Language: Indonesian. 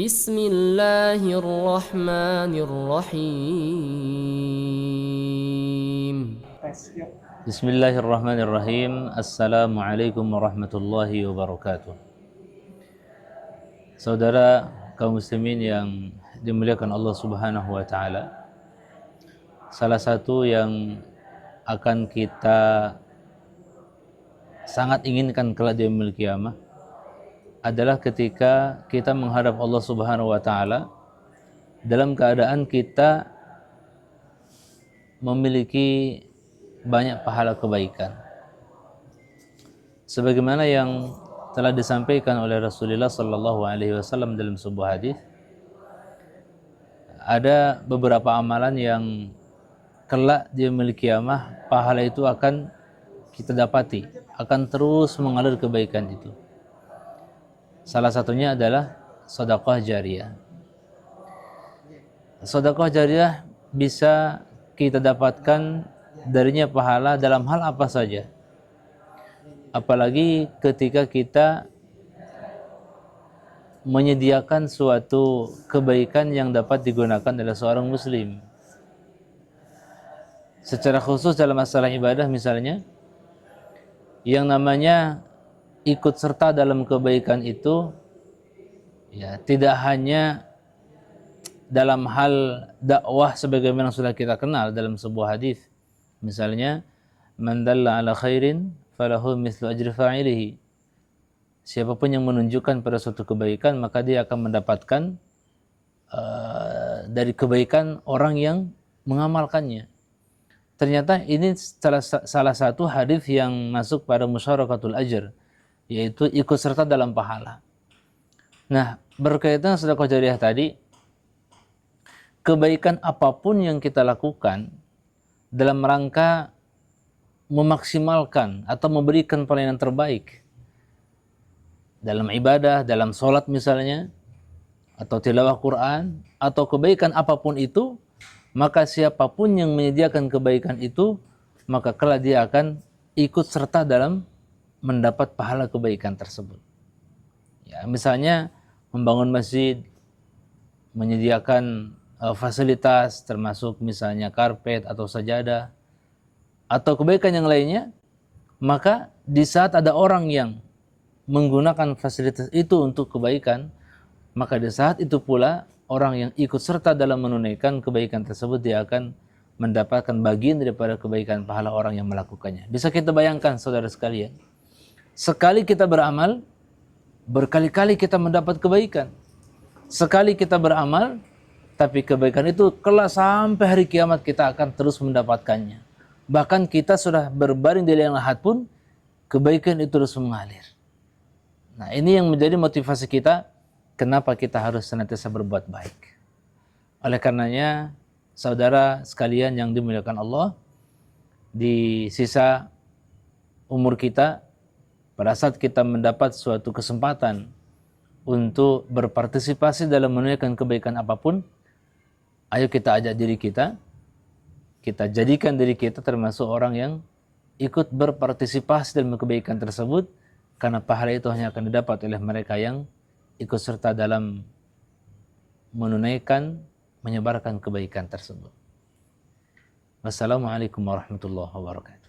Bismillahirrahmanirrahim. Bismillahirrahmanirrahim. Assalamualaikum warahmatullahi wabarakatuh. Saudara kaum muslimin yang dimuliakan Allah Subhanahu wa taala. Salah satu yang akan kita sangat inginkan kelak di yaumil qiyamah adalah ketika kita menghadap Allah Subhanahu wa taala dalam keadaan kita memiliki banyak pahala kebaikan. Sebagaimana yang telah disampaikan oleh Rasulullah sallallahu alaihi wasallam dalam sebuah hadis, ada beberapa amalan yang kelak di yaumil qiyamah pahala itu akan kita dapati, akan terus mengalir kebaikan itu. Salah satunya adalah sedekah jariyah. Sedekah jariyah bisa kita dapatkan darinya pahala dalam hal apa saja. Apalagi ketika kita menyediakan suatu kebaikan yang dapat digunakan oleh seorang muslim. Secara khusus dalam masalah ibadah misalnya, yang namanya ikut serta dalam kebaikan itu ya tidak hanya dalam hal dakwah sebagaimana sudah kita kenal dalam sebuah hadis. Misalnya, man dalla ala khairin falahu mithlu ajri fa'ilihi. Siapapun yang menunjukkan pada suatu kebaikan, maka dia akan mendapatkan dari kebaikan orang yang mengamalkannya. Ternyata ini salah satu hadis yang masuk pada musyarakatul ajr, yaitu ikut serta dalam pahala. Nah, berkaitan sedekah jariyah tadi, kebaikan apapun yang kita lakukan dalam rangka memaksimalkan atau memberikan pelayanan terbaik dalam ibadah, dalam sholat misalnya, atau tilawah Quran, atau kebaikan apapun itu, maka siapapun yang menyediakan kebaikan itu, maka kelak dia akan ikut serta dalam mendapat pahala kebaikan tersebut. Ya, misalnya membangun masjid, menyediakan fasilitas termasuk misalnya karpet atau sajadah, atau kebaikan yang lainnya, maka di saat ada orang yang menggunakan fasilitas itu untuk kebaikan, maka di saat itu pula orang yang ikut serta dalam menunaikan kebaikan tersebut, dia akan mendapatkan bagian daripada kebaikan pahala orang yang melakukannya. Bisa kita bayangkan saudara sekalian, sekali kita beramal, berkali-kali kita mendapat kebaikan. Sekali kita beramal, tapi kebaikan itu kelak sampai hari kiamat kita akan terus mendapatkannya. Bahkan kita sudah berbaring di liang lahat pun, kebaikan itu terus mengalir. Nah, ini yang menjadi motivasi kita, kenapa kita harus senantiasa berbuat baik. Oleh karenanya, saudara sekalian yang dimuliakan Allah, di sisa umur kita, pada saat kita mendapat suatu kesempatan untuk berpartisipasi dalam menunaikan kebaikan apapun, ayo kita ajak diri kita jadikan diri kita termasuk orang yang ikut berpartisipasi dalam kebaikan tersebut, karena pahala itu hanya akan didapat oleh mereka yang ikut serta dalam menunaikan, menyebarkan kebaikan tersebut. Wassalamualaikum warahmatullahi wabarakatuh.